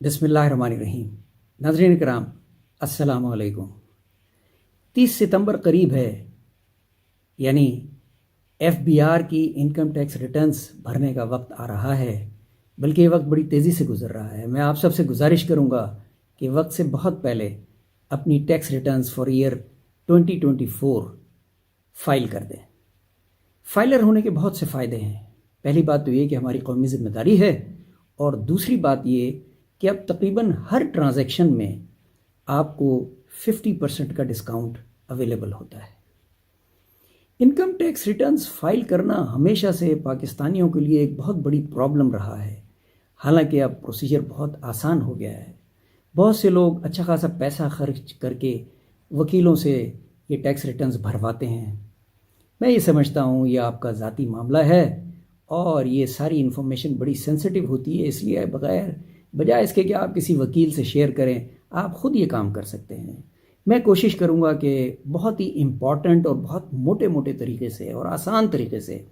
बिस्मिल्लाहिर्रहमानिर्रहीम। नाज़रीन किराम, अस्सलामु अलैकुम। 30 सितंबर करीब है, यानी एफबीआर की इनकम टैक्स रिटर्न्स भरने का वक्त आ रहा है। बल्कि ये वक्त बड़ी तेज़ी से गुजर रहा है। मैं आप सबसे गुजारिश करूँगा कि वक्त से बहुत पहले अपनी tax returns for year 2024 file कर दें। फाइलर होने के बहुत से फ़ायदे हैं। पहली बात तो ये कि हमारी कौमी जिम्मेदारी है, और दूसरी बात ये कि अब तकरीबन हर ट्रांजैक्शन में आपको 50% का डिस्काउंट अवेलेबल होता है। इनकम टैक्स रिटर्न्स फाइल करना हमेशा से पाकिस्तानियों के लिए एक बहुत बड़ी प्रॉब्लम रहा है। हालांकि अब प्रोसीजर बहुत आसान हो गया है। बहुत से लोग अच्छा खासा पैसा खर्च करके वकीलों से ये टैक्स रिटर्न्स भरवाते हैं। मैं ये समझता हूँ ये आपका ज़ाती मामला है और ये सारी इन्फॉर्मेशन बड़ी सेंसिटिव होती है, इसलिए बजाय इसके कि आप किसी वकील से शेयर करें, आप ख़ुद ये काम कर सकते हैं। मैं कोशिश करूँगा कि बहुत ही इम्पॉर्टेंट और बहुत मोटे मोटे तरीके से और आसान तरीके से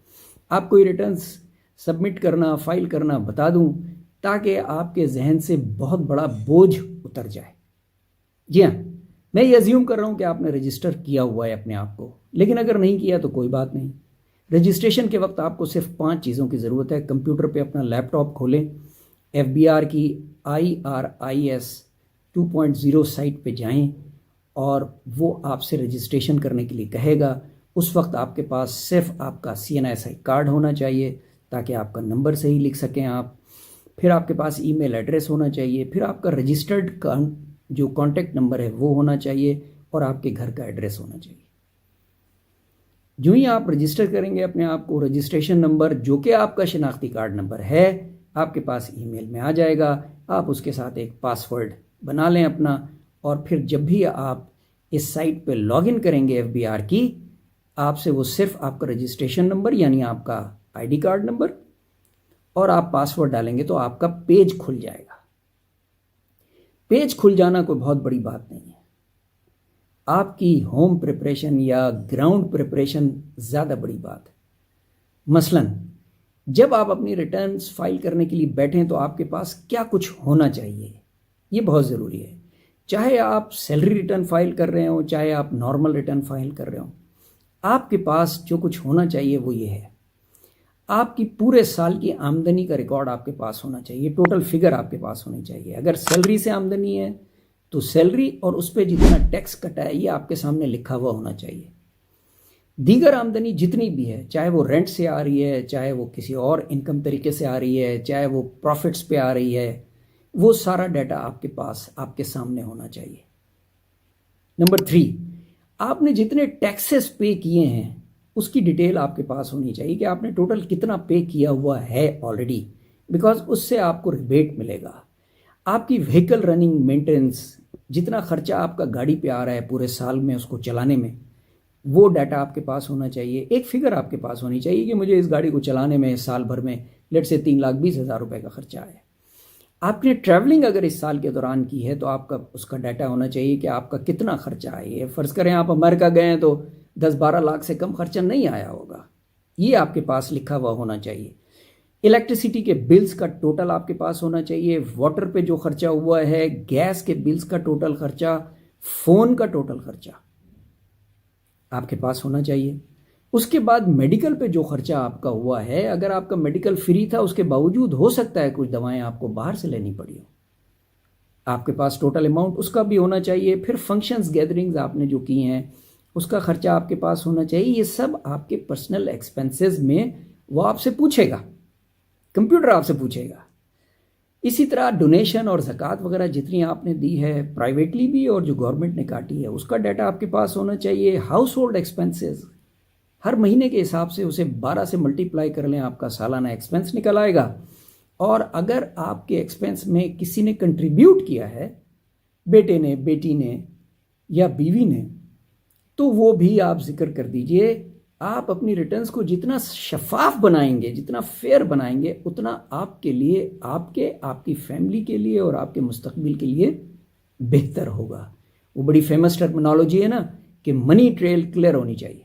आपको ये रिटर्न्स सबमिट करना, फाइल करना बता दूँ, ताकि आपके जहन से बहुत बड़ा बोझ उतर जाए। जी हाँ, मैं ये अज्यूम कर रहा हूँ कि आपने रजिस्टर किया हुआ है अपने आप को, लेकिन अगर नहीं किया तो कोई बात नहीं। रजिस्ट्रेशन के वक्त आपको सिर्फ 5 चीज़ों की ज़रूरत है। कंप्यूटर पे अपना लैपटॉप खोलें, एफबीआर की IRIS 2.0 साइट पे जाएं और वो आपसे रजिस्ट्रेशन करने के लिए कहेगा। उस वक्त आपके पास सिर्फ आपका CNSI कार्ड होना चाहिए ताकि आपका नंबर सही लिख सकें आप। फिर आपके पास ईमेल एड्रेस होना चाहिए, फिर आपका रजिस्टर्ड जो कॉन्टैक्ट नंबर है वो होना चाहिए, और आपके घर का एड्रेस होना चाहिए। जो ही आप रजिस्टर करेंगे अपने आप को, रजिस्ट्रेशन नंबर जो कि आपका शनाख्ती कार्ड नंबर है आपके पास ईमेल में आ जाएगा। आप उसके साथ एक पासवर्ड बना लें अपना, और फिर जब भी आप इस साइट पे लॉगिन करेंगे एफबीआर की, आपसे वो सिर्फ आपका रजिस्ट्रेशन नंबर यानी आपका ID कार्ड नंबर और आप पासवर्ड डालेंगे तो आपका पेज खुल जाएगा। पेज खुल जाना कोई बहुत बड़ी बात नहीं है। आपकी होम प्रिपरेशन या ग्राउंड प्रिपरेशन ज़्यादा बड़ी बात है। मसलन जब आप अपनी रिटर्न्स फाइल करने के लिए बैठें तो आपके पास क्या कुछ होना चाहिए, ये बहुत ज़रूरी है। चाहे आप सैलरी रिटर्न फाइल कर रहे हो, चाहे आप नॉर्मल रिटर्न फाइल कर रहे हो, आपके पास जो कुछ होना चाहिए वो ये है। आपकी पूरे साल की आमदनी का रिकॉर्ड आपके पास होना चाहिए, टोटल फिगर आपके पास होनी चाहिए। अगर सैलरी से आमदनी है तो सैलरी और उस पर जितना टैक्स कटा है ये आपके सामने लिखा हुआ होना चाहिए। दीगर आमदनी जितनी भी है, चाहे वो रेंट से आ रही है, चाहे वो किसी और इनकम तरीके से आ रही है, चाहे वो प्रॉफिट्स पे आ रही है, वो सारा डाटा आपके पास आपके सामने होना चाहिए। नंबर 3, आपने जितने टैक्सेस पे किए हैं उसकी डिटेल आपके पास होनी चाहिए कि आपने टोटल कितना पे किया हुआ है ऑलरेडी, बिकॉज उससे आपको रिबेट मिलेगा। आपकी व्हीकल रनिंग मेंटेनेंस, जितना खर्चा आपका गाड़ी पे आ रहा है पूरे साल में उसको चलाने में, वो डाटा आपके पास होना चाहिए। एक फिगर आपके पास होनी चाहिए कि मुझे इस गाड़ी को चलाने में साल भर में लेट से 3,20,000 रुपये का खर्चा आया। आपने ट्रैवलिंग अगर इस साल के दौरान की है तो आपका उसका डाटा होना चाहिए कि आपका कितना खर्चा आया है। फ़र्ज़ करें आप अमेरिका गए हैं तो 10-12 लाख से कम खर्चा नहीं आया होगा, ये आपके पास लिखा हुआ होना चाहिए। इलेक्ट्रिसिटी के बिल्स का टोटल आपके पास होना चाहिए, वाटर पे जो खर्चा हुआ है, गैस के बिल्स का टोटल खर्चा, फ़ोन का टोटल खर्चा आपके पास होना चाहिए। उसके बाद मेडिकल पे जो खर्चा आपका हुआ है, अगर आपका मेडिकल फ्री था उसके बावजूद हो सकता है कुछ दवाएं आपको बाहर से लेनी पड़ी हो, आपके पास टोटल अमाउंट उसका भी होना चाहिए। फिर फंक्शंस गैदरिंग्स आपने जो की हैं उसका खर्चा आपके पास होना चाहिए। ये सब आपके पर्सनल एक्सपेंसेस में वो आपसे पूछेगा, कंप्यूटर आपसे पूछेगा। इसी तरह डोनेशन और ज़कात वगैरह जितनी आपने दी है प्राइवेटली भी और जो गवर्नमेंट ने काटी है उसका डाटा आपके पास होना चाहिए। हाउस होल्ड एक्सपेंसेस हर महीने के हिसाब से उसे 12 से मल्टीप्लाई कर लें, आपका सालाना एक्सपेंस निकल आएगा। और अगर आपके एक्सपेंस में किसी ने कंट्रीब्यूट किया है, बेटे ने, बेटी ने या बीवी ने, तो वो भी आप जिक्र कर दीजिए। आप अपनी रिटर्न्स को जितना शफाफ बनाएंगे, जितना फेयर बनाएंगे, उतना आपके लिए, आपकी फैमिली के लिए और आपके मुस्तकबिल के लिए बेहतर होगा। वो बड़ी फेमस टर्मिनोलॉजी है ना कि मनी ट्रेल क्लियर होनी चाहिए।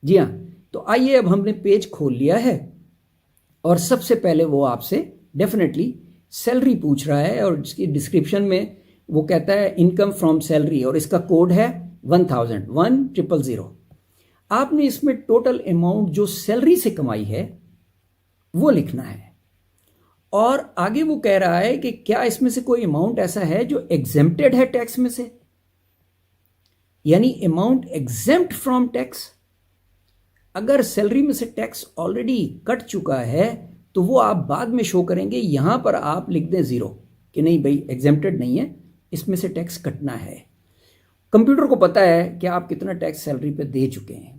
जी हाँ, तो आइए अब हमने पेज खोल लिया है और सबसे पहले वो आपसे डेफिनेटली सैलरी पूछ रहा है और इसकी डिस्क्रिप्शन में वो कहता है इनकम फ्रॉम सैलरी और इसका कोड है 1000 आपने इसमें टोटल अमाउंट जो सैलरी से कमाई है वो लिखना है। और आगे वो कह रहा है कि क्या इसमें से कोई अमाउंट ऐसा है जो एग्जेम्प्टेड है टैक्स में से, यानी अमाउंट एग्जेम्प्ट फ्रॉम टैक्स। अगर सैलरी में से टैक्स ऑलरेडी कट चुका है तो वो आप बाद में शो करेंगे। यहां पर आप लिख दें 0 कि नहीं भाई एग्जेम्प्टेड नहीं है, इसमें से टैक्स कटना है। कंप्यूटर को पता है कि आप कितना टैक्स सैलरी पे दे चुके हैं।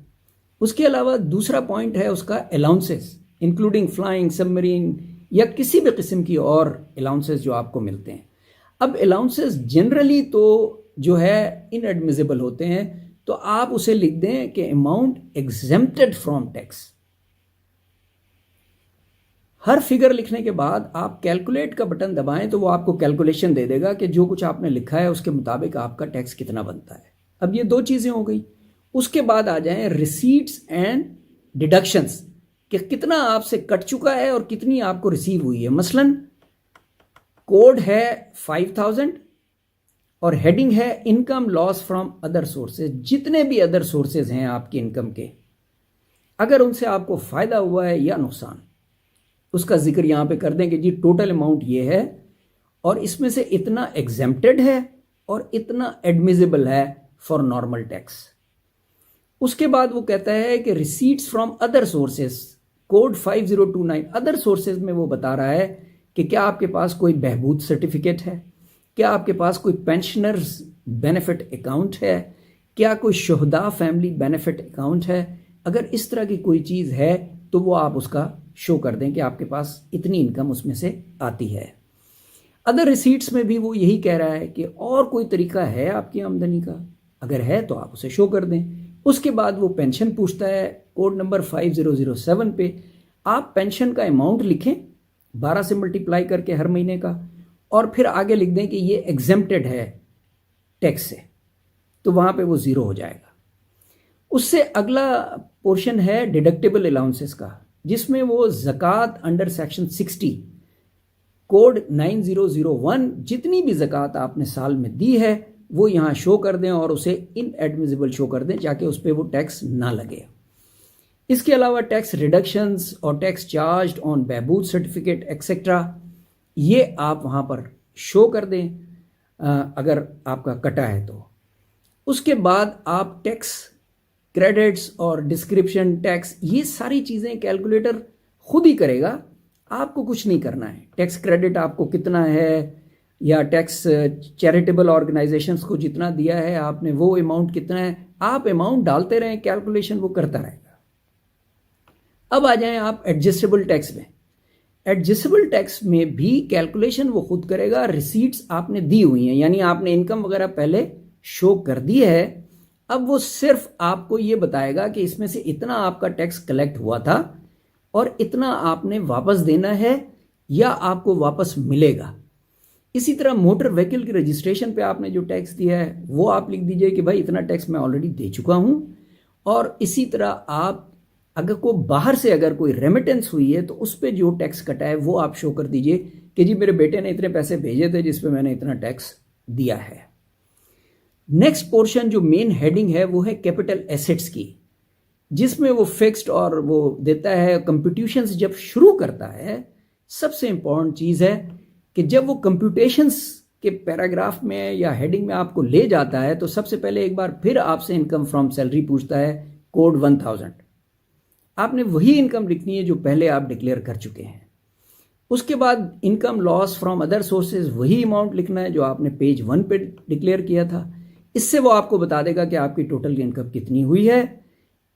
उसके अलावा दूसरा पॉइंट है उसका अलाउंसेस, इंक्लूडिंग फ्लाइंग, सबमरीन या किसी भी किस्म की और अलाउंसेस जो आपको मिलते हैं। अब अलाउंसेस जनरली तो जो है इनएडमिसिबल होते हैं, तो आप उसे लिख दें कि amount exempted from tax. Her figure लिखने के बाद आप कैलकुलेट का बटन दबाएं तो वो आपको कैलकुलेशन दे देगा कि जो कुछ आपने लिखा है उसके मुताबिक आपका टैक्स कितना बनता है। अब ये 2 चीजें हो गई। उसके बाद आ जाएं रिसीट्स एंड डिडक्शंस कि कितना आपसे कट चुका है और कितनी आपको रिसीव हुई है। मसलन कोड है 5000 और हेडिंग है income loss from other sources. जितने भी अदर सोर्सेज हैं आपकी इनकम के, अगर उनसे आपको फायदा हुआ है या नुकसान, उसका जिक्र यहां पे कर दें कि जी टोटल अमाउंट ये है और इसमें से इतना एग्जेम्प्टेड है और इतना एडमिसिबल है फॉर नॉर्मल टैक्स। उसके बाद वो कहता है कि receipts from other sources, code 5029। Other sources में वो बता रहा है कि क्या आपके पास कोई बहबूद सर्टिफिकेट है, क्या आपके पास कोई पेंशनर्स बेनिफिट अकाउंट है, क्या कोई शुहदा फैमिली बेनिफिट अकाउंट है। अगर इस तरह की कोई चीज़ है तो वो आप उसका शो कर दें कि आपके पास इतनी इनकम उसमें से आती है। अदर रिसीट्स में भी वो यही कह रहा है कि और कोई तरीका है आपकी आमदनी का, अगर है तो आप उसे शो कर दें। उसके बाद वो पेंशन पूछता है कोड नंबर 5007 पे। आप पेंशन का अमाउंट लिखें 12 से मल्टीप्लाई करके हर महीने का, और फिर आगे लिख दें कि ये एग्जेम्प्टेड है टैक्स से, तो वहां पे वो 0 हो जाएगा। उससे अगला पोर्शन है डिडक्टेबल अलाउंसेस का, जिसमें वो ज़कात अंडर सेक्शन 60 कोड 9001 जितनी भी ज़कात आपने साल में दी है वो यहाँ शो कर दें और उसे इनएडमिसिबल शो कर दें ताकि उस पर वो टैक्स ना लगे। इसके अलावा टैक्स रिडक्शंस और टैक्स चार्ज ऑन बहबूद सर्टिफिकेट एक्सेट्रा ये आप वहाँ पर शो कर दें अगर आपका कटा है तो। उसके बाद आप टैक्स क्रेडिट्स और डिस्क्रिप्शन टैक्स ये सारी चीज़ें कैलकुलेटर खुद ही करेगा, आपको कुछ नहीं करना है। टैक्स क्रेडिट आपको कितना है या टैक्स चैरिटेबल ऑर्गेनाइजेशंस को जितना दिया है आपने वो अमाउंट कितना है, आप अमाउंट डालते रहें, कैलकुलेशन वो करता रहेगा। अब आ जाएं आप एडजस्टेबल टैक्स में। एडजस्टेबल टैक्स में भी कैलकुलेशन वो खुद करेगा। रिसीट्स आपने दी हुई हैं, यानी आपने इनकम वगैरह पहले शो कर दी है। अब वो सिर्फ आपको ये बताएगा कि इसमें से इतना आपका टैक्स कलेक्ट हुआ था और इतना आपने वापस देना है या आपको वापस मिलेगा। इसी तरह मोटर व्हीकल की रजिस्ट्रेशन पे आपने जो टैक्स दिया है वो आप लिख दीजिए कि भाई इतना टैक्स मैं ऑलरेडी दे चुका हूं। और इसी तरह आप अगर को बाहर से अगर कोई रेमिटेंस हुई है तो उस पर जो टैक्स कटा है वो आप शो कर दीजिए कि जी मेरे बेटे ने इतने पैसे भेजे थे जिस पे मैंने इतना टैक्स दिया है। नेक्स्ट पोर्शन जो मेन हेडिंग है वो है कैपिटल एसेट्स की, जिसमें वो फिक्स्ड और वो देता है कंप्यूटेशंस जब शुरू करता है। सबसे इंपॉर्टेंट चीज है कि जब वो कंप्यूटेशंस के पैराग्राफ में या हेडिंग में आपको ले जाता है तो सबसे पहले एक बार फिर आपसे इनकम फ्रॉम सैलरी पूछता है कोड 1000। आपने वही इनकम लिखनी है जो पहले आप डिक्लेयर कर चुके हैं। उसके बाद income loss from other sources वही अमाउंट लिखना है जो आपने पेज 1 पे डिक्लेयर किया था। इससे वो आपको बता देगा कि आपकी टोटल इनकम कितनी हुई है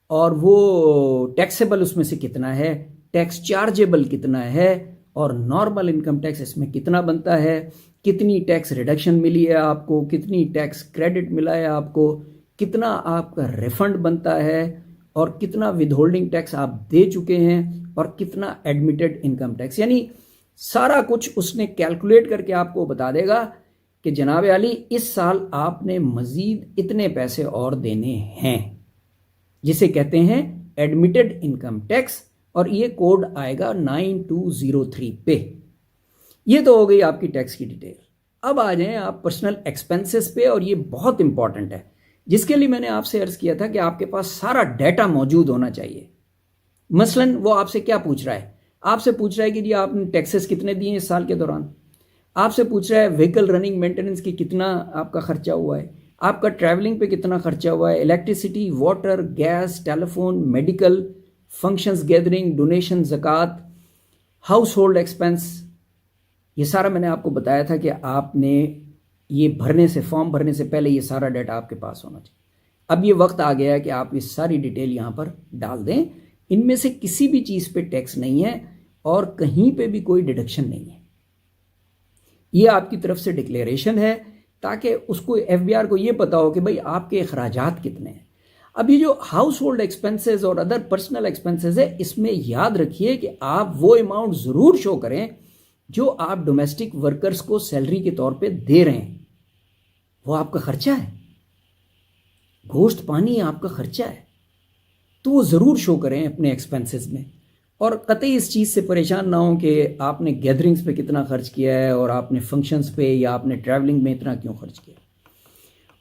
और वो टैक्सेबल उसमें से कितना है, टैक्स चार्जेबल कितना है और नॉर्मल इनकम टैक्स इसमें कितना बनता है, कितनी टैक्स रिडक्शन मिली है आपको, कितनी टैक्स क्रेडिट मिला है आपको, कितना आपका रिफंड बनता है और कितना विदहोल्डिंग टैक्स आप दे चुके हैं और कितना एडमिटेड इनकम टैक्स, यानी सारा कुछ उसने कैलकुलेट करके आपको बता देगा कि जनाब अली इस साल आपने मजीद इतने पैसे और देने हैं, जिसे कहते हैं एडमिटेड इनकम टैक्स, और ये कोड आएगा 9203 पे। ये तो हो गई आपकी टैक्स की डिटेल। अब आ जाएं आप पर्सनल एक्सपेंसेस पे, और ये बहुत इंपॉर्टेंट है, जिसके लिए मैंने आपसे अर्ज किया था कि आपके पास सारा डाटा मौजूद होना चाहिए। मसलन वो आपसे क्या पूछ रहा है, आपसे पूछ रहा है कि जी आपने टैक्सेस कितने दिए इस साल के दौरान, आपसे पूछ रहा है व्हीकल रनिंग मेंटेनेंस की कितना आपका खर्चा हुआ है, आपका ट्रैवलिंग पे कितना खर्चा हुआ है, electricity, water, gas, telephone, medical, functions, gathering, donation, ज़कात, हाउस होल्ड एक्सपेंस। ये सारा मैंने आपको बताया था कि आपने ये भरने से, फॉर्म भरने से पहले ये सारा डाटा आपके पास होना चाहिए। अब ये वक्त आ गया है कि आप ये सारी डिटेल यहाँ पर डाल दें। इनमें से किसी भी चीज़ पे टैक्स नहीं है और कहीं पे भी कोई डिडक्शन नहीं है। ये आपकी तरफ से डिक्लेरेशन है ताकि उसको एफबीआर को ये पता हो कि भाई आपके अखराजात कितने हैं। अब ये जो हाउस होल्ड एक्सपेंसेस और अदर पर्सनल एक्सपेंसेस है, इसमें याद रखिए कि आप वो अमाउंट ज़रूर शो करें जो आप डोमेस्टिक वर्कर्स को सैलरी के तौर पे दे रहे हैं। वो आपका खर्चा है, गोश्त पानी आपका खर्चा है, तो वो ज़रूर शो करें अपने एक्सपेंसेस में। और कतई इस चीज़ से परेशान ना हो कि आपने गैदरिंग्स पे कितना खर्च किया है और आपने फंक्शंस पे या आपने ट्रैवलिंग में इतना क्यों खर्च किया।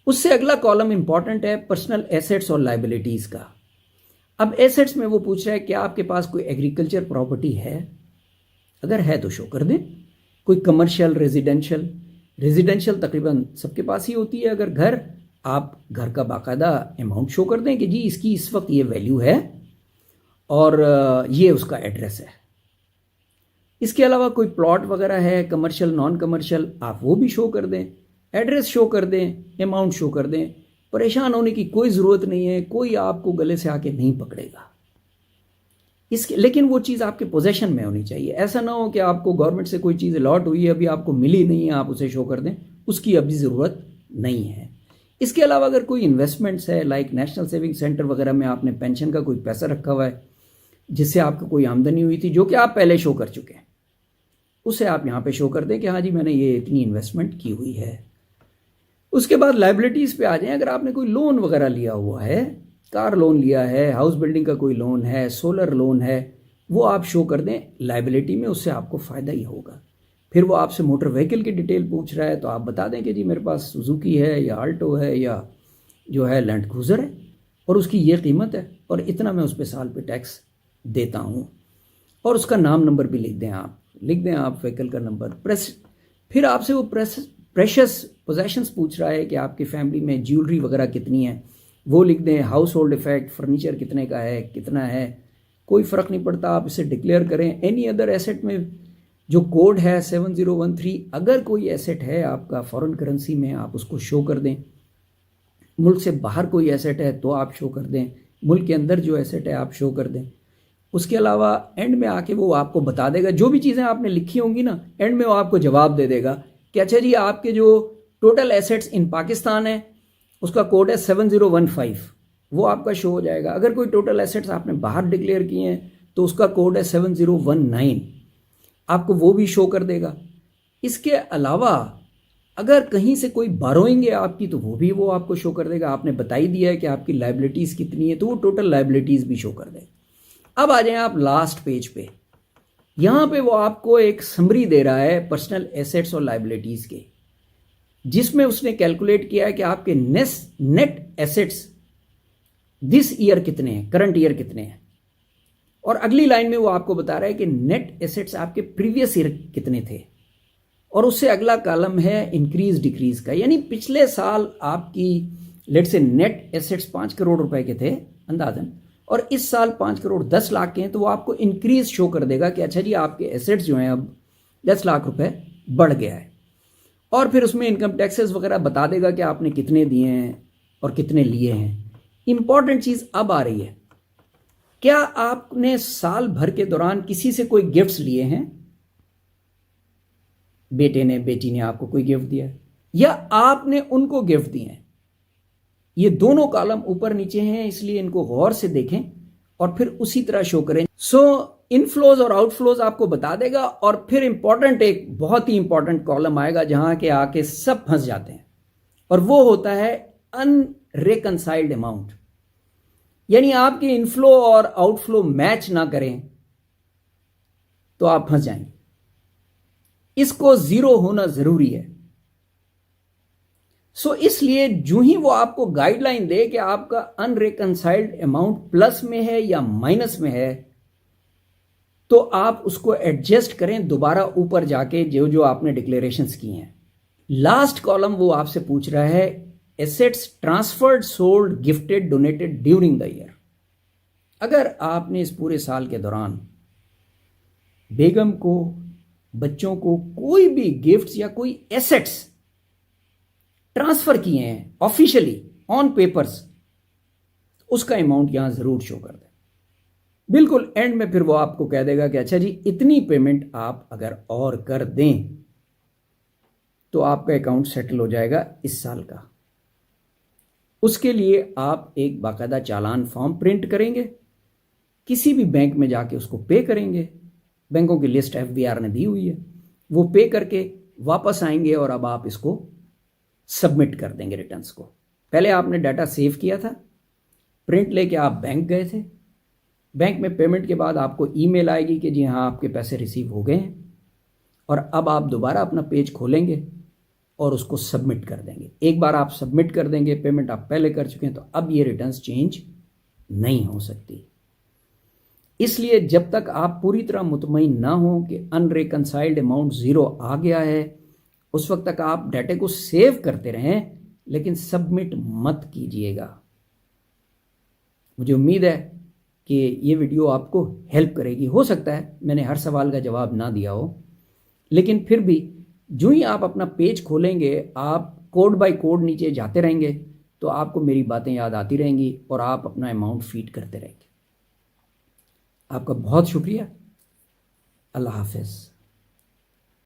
उससे अगला कॉलम इंपॉर्टेंट है पर्सनल एसेट्स और लाइबिलिटीज़ का। अब एसेट्स में वो पूछ रहा है कि आपके पास कोई एग्रीकल्चर प्रॉपर्टी है, अगर है तो शो कर दें। कोई कमर्शियल, रेजिडेंशियल तकरीबन सबके पास ही होती है। अगर घर, आप घर का बाकायदा अमाउंट शो कर दें कि जी इसकी इस वक्त ये वैल्यू है और ये उसका एड्रेस है। इसके अलावा कोई प्लॉट वगैरह है, कमर्शियल, नॉन कमर्शियल, आप वो भी शो कर दें, एड्रेस शो कर दें, अमाउंट शो कर दें। परेशान होने की कोई ज़रूरत नहीं है, कोई आपको गले से आके नहीं पकड़ेगा इसके। लेकिन वो चीज़ आपके पोजेशन में होनी चाहिए। ऐसा ना हो कि आपको गवर्नमेंट से कोई चीज़ अलॉट हुई है, अभी आपको मिली नहीं है, आप उसे शो कर दें, उसकी अभी ज़रूरत नहीं है। इसके अलावा अगर कोई इन्वेस्टमेंट्स है, लाइक नेशनल सेविंग सेंटर वगैरह में आपने पेंशन का कोई पैसा रखा हुआ है जिससे आपको कोई आमदनी हुई थी, जो कि आप पहले शो कर चुके हैं, उसे आप यहाँ पे शो कर दें कि हाँ जी मैंने ये इतनी इन्वेस्टमेंट की हुई है। उसके बाद लाइबिलिटीज़ पे आ जाएं। अगर आपने कोई लोन वगैरह लिया हुआ है, कार लोन लिया है, हाउस बिल्डिंग का कोई लोन है, सोलर लोन है, वो आप शो कर दें लाइबिलिटी में, उससे आपको फ़ायदा ही होगा। फिर वो आपसे मोटर व्हीकल की डिटेल पूछ रहा है तो आप बता दें कि जी मेरे पास सुजुकी है या आल्टो है या जो है लैंड क्रूज़र है और उसकी ये कीमत है और इतना मैं उस पर साल पे टैक्स देता हूँ। और उसका नाम नंबर भी लिख दें आप व्हीकल का नंबर। फिर आपसे वो प्रेशस पोजेशंस पूछ रहा है कि आपकी फैमिली में ज्वेलरी वगैरह कितनी है, वो लिख दें। हाउस होल्ड इफेक्ट, फर्नीचर कितने का है, कितना है, कोई फ़र्क नहीं पड़ता, आप इसे डिक्लेयर करें। एनी अदर एसेट में जो कोड है 7013, अगर कोई एसेट है आपका फॉरेन करेंसी में, आप उसको शो कर दें। मुल्क से बाहर कोई एसेट है तो आप शो कर दें, मुल्क के अंदर जो एसेट है आप शो कर दें। उसके अलावा एंड में आके वो आपको बता देगा, जो भी चीज़ें आपने लिखी होंगी ना, एंड में वो आपको जवाब दे देगा कि अच्छा जी आपके जो टोटल एसेट्स इन पाकिस्तान है उसका कोड है 7015, वो आपका शो हो जाएगा। अगर कोई टोटल एसेट्स आपने बाहर डिक्लेयर किए हैं तो उसका कोड है 7019, आपको वो भी शो कर देगा। इसके अलावा अगर कहीं से कोई बारोइंग है आपकी तो वो भी वो आपको शो कर देगा। आपने बता ही दिया है कि आपकी लाइबिलिटीज़ कितनी है तो वो टोटल लाइबिलिटीज़ भी शो कर देगा। अब आ जाएं आप लास्ट पेज पे। यहाँ पे वो आपको एक समरी दे रहा है पर्सनल एसेट्स और लाइबिलिटीज़ के, जिसमें उसने कैलकुलेट किया है कि आपके नेट एसेट्स दिस ईयर कितने हैं, करंट ईयर कितने हैं। और अगली लाइन में वो आपको बता रहा है कि नेट एसेट्स आपके प्रीवियस ईयर कितने थे। और उससे अगला कॉलम है इंक्रीज डिक्रीज का, यानी पिछले साल आपकी लेट से नेट एसेट्स 5 करोड़ रुपए के थे अंदाजन, और इस साल 5 करोड़ 10 लाख के हैं, तो वो आपको इंक्रीज शो कर देगा कि अच्छा जी आपके एसेट्स जो हैं अब 10 लाख रुपए बढ़ गया है। और फिर उसमें इनकम टैक्सेस वगैरह बता देगा कि आपने कितने दिए हैं और कितने लिए हैं। इंपॉर्टेंट चीज़ अब आ रही है, क्या आपने साल भर के दौरान किसी से कोई गिफ्ट्स लिए हैं? बेटे ने, बेटी ने आपको कोई गिफ्ट दिया है या आपने उनको गिफ्ट दिए हैं? ये दोनों कॉलम ऊपर नीचे हैं, इसलिए इनको गौर से देखें और फिर उसी तरह शो करें। सो इनफ्लोज और आउटफ्लोज आपको बता देगा। और फिर इंपॉर्टेंट, एक बहुत ही इंपॉर्टेंट कॉलम आएगा जहां के आके सब फंस जाते हैं, और वो होता है अनरिकंसाइल्ड अमाउंट। यानी आपके इनफ्लो और आउटफ्लो मैच ना करें तो आप फंस जाएंगे। इसको जीरो होना जरूरी है। सो इसलिए जो ही वो आपको गाइडलाइन दे कि आपका अनरिकंसाइल्ड अमाउंट प्लस में है या माइनस में है, तो आप उसको एडजस्ट करें दोबारा ऊपर जाके जो जो आपने डिक्लेरेशंस की हैं। लास्ट कॉलम वो आपसे पूछ रहा है assets transferred, sold, gifted, donated during the year. अगर आपने इस पूरे साल के दौरान बेगम को, बच्चों को कोई भी गिफ्ट्स या कोई एसेट्स ट्रांसफर किए हैं ऑफिशियली ऑन पेपर्स, उसका अमाउंट यहां जरूर शो कर दें। बिल्कुल एंड में फिर वो आपको कह देगा कि अच्छा जी इतनी पेमेंट आप अगर और कर दें तो आपका अकाउंट सेटल हो जाएगा इस साल का। उसके लिए आप एक बाकायदा चालान फॉर्म प्रिंट करेंगे, किसी भी बैंक में जाके उसको पे करेंगे, बैंकों की लिस्ट एफबीआर ने दी हुई है, वो पे करके वापस आएंगे और अब आप इसको सबमिट कर देंगे रिटर्न्स को। पहले आपने डाटा सेव किया था, प्रिंट लेके आप बैंक गए थे, बैंक में पेमेंट के बाद आपको ईमेल आएगी कि जी हाँ आपके पैसे रिसीव हो गए हैं, और अब आप दोबारा अपना पेज खोलेंगे और उसको सबमिट कर देंगे। एक बार आप सबमिट कर देंगे, पेमेंट आप पहले कर चुके हैं, तो अब ये रिटर्न्स चेंज नहीं हो सकती। इसलिए जब तक आप पूरी तरह मुतमईन ना हो कि अनरिकंसाइल्ड अमाउंट जीरो आ गया है, उस वक्त तक आप डाटे को सेव करते रहें, लेकिन सबमिट मत कीजिएगा। मुझे उम्मीद है कि ये वीडियो आपको हेल्प करेगी। हो सकता है मैंने हर सवाल का जवाब ना दिया हो, लेकिन फिर भी जो ही आप अपना पेज खोलेंगे, आप कोड बाय कोड नीचे जाते रहेंगे, तो आपको मेरी बातें याद आती रहेंगी और आप अपना अमाउंट फीड करते रहेंगे। आपका बहुत शुक्रिया। अल्लाह हाफिज़।